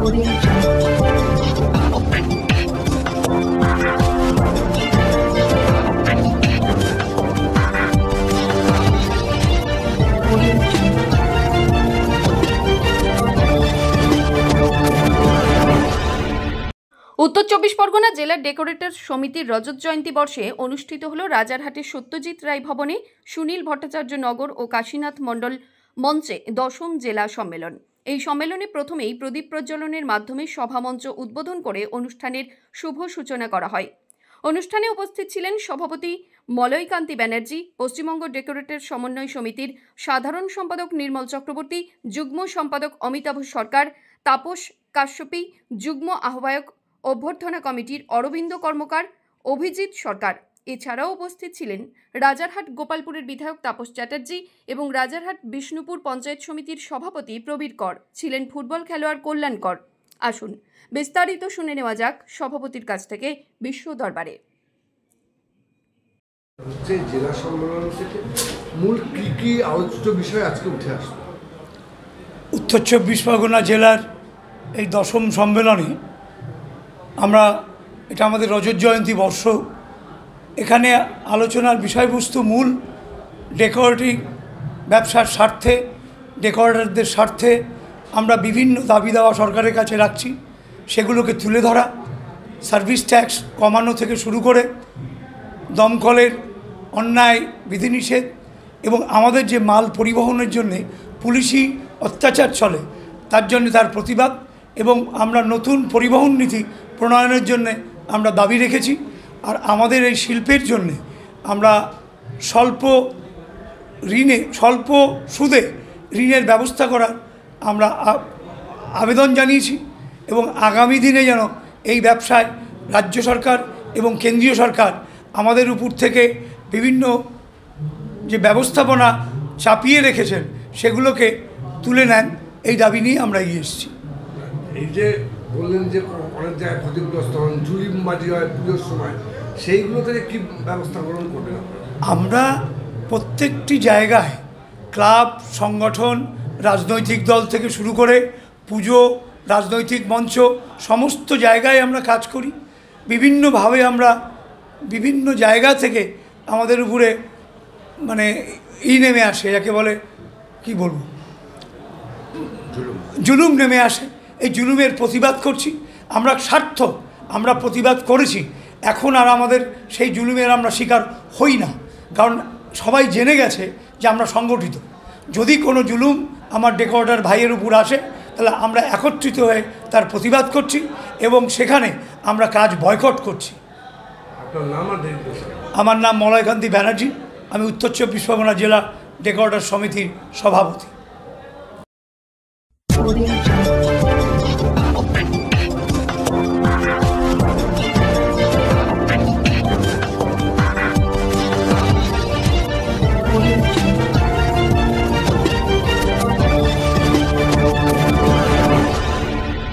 উত্তর চব্বিশ পরগনা জেলার ডেকোরেটর সমিতির রজত জয়ন্তী বর্ষে অনুষ্ঠিত হল রাজারহাটের সত্যজিৎ রায় ভবনে সুনীল ভট্টাচার্য নগর ও কাশীনাথ মণ্ডল মঞ্চে 10ম জেলা সম্মেলন। এই সম্মেলনে প্রথমেই প্রদীপ প্রজ্বলনের মাধ্যমে সভামঞ্চ উদ্বোধন করে অনুষ্ঠানের শুভ সূচনা করা হয়। অনুষ্ঠানে উপস্থিত ছিলেন সভাপতি মলয়কান্তি ব্যানার্জি, পশ্চিমবঙ্গ ডেকোরেটর সমন্বয় সমিতির সাধারণ সম্পাদক নির্মল চক্রবর্তী, যুগ্ম সম্পাদক অমিতাভ সরকার, তাপস কাশ্যপী, যুগ্ম আহ্বায়ক অভ্যর্থনা কমিটির অরবিন্দ কর্মকার, অভিজিৎ সরকার। এছাড়াও উপস্থিত ছিলেন রাজারহাট গোপালপুরের বিধায়ক তাপস চ্যাটার্জি এবং রাজারহাট বিষ্ণুপুর পঞ্চায়েত সমিতির সভাপতি প্রবীর কর, ছিলেন ফুটবল খেলোয়াড় কল্যাণ কর। আসুন বিস্তারিত শুনে নেওয়া যাক সভাপতির কাছ থেকে বিশ্ব দরবারে। জেলা সম্মেলন থেকে মূল কি আলোচিত বিষয় আজকে উঠে আসবে? উত্তর চব্বিশ পরগনা জেলার এই 10ম সম্মেলনে আমরা, এটা আমাদের রজত জয়ন্তী বর্ষ, এখানে আলোচনার বিষয়বস্তু মূল ডেকোরেটিং ব্যবসার স্বার্থে, ডেকোরেটরদের স্বার্থে আমরা বিভিন্ন দাবি দাওয়া সরকারের কাছে রাখছি, সেগুলোকে তুলে ধরা। সার্ভিস ট্যাক্স কমানো থেকে শুরু করে দমকলের অন্যায় বিধিনিষেধ এবং আমাদের যে মাল পরিবহনের জন্যে পুলিশি অত্যাচার চলে তার জন্য তার প্রতিবাদ, এবং আমরা নতুন পরিবহন নীতি প্রণয়নের জন্য আমরা দাবি রেখেছি। আর আমাদের এই শিল্পের জন্যে আমরা স্বল্প সুদে ঋণের ব্যবস্থা করার আমরা আবেদন জানিয়েছি, এবং আগামী দিনে যেন এই ব্যবসায় রাজ্য সরকার এবং কেন্দ্রীয় সরকার আমাদের উপর থেকে বিভিন্ন যে ব্যবস্থাপনা চাপিয়ে রেখেছেন সেগুলোকে তুলে নেন, এই দাবি নিয়ে আমরা এগিয়ে এসেছি। এই যে বললেন যে অনেক জায়গায় ক্ষতিগ্রস্ত হন, জুলিমবাজি হয় পুজোর সময়, সেইগুলো থেকে কী ব্যবস্থা গ্রহণ করবেন? আমরা প্রত্যেকটি জায়গায় ক্লাব, সংগঠন, রাজনৈতিক দল থেকে শুরু করে পুজো, রাজনৈতিক মঞ্চ, সমস্ত জায়গায় আমরা কাজ করি। বিভিন্নভাবে আমরা বিভিন্ন জায়গা থেকে আমাদের উপরে নেমে আসে, যাকে বলে কি বলবো, জুলুম নেমে আসে। এই জুলুমের প্রতিবাদ করছি আমরা। আমরা প্রতিবাদ করেছি, এখন আর আমাদের সেই জুলুমের আমরা শিকার হই না, কারণ সবাই জেনে গেছে যে আমরা সংগঠিত। যদি কোনো জুলুম আমার ডেকোরেটর ভাইয়ের উপর আসে তাহলে আমরা একত্রিত হয়ে তার প্রতিবাদ করছি এবং সেখানে আমরা কাজ বয়কট করছি। আমার নাম মলয়কান্তি ব্যানার্জি, আমি উত্তর চব্বিশ পরগনা জেলা ডেকোরেটর সমিতির সভাপতি।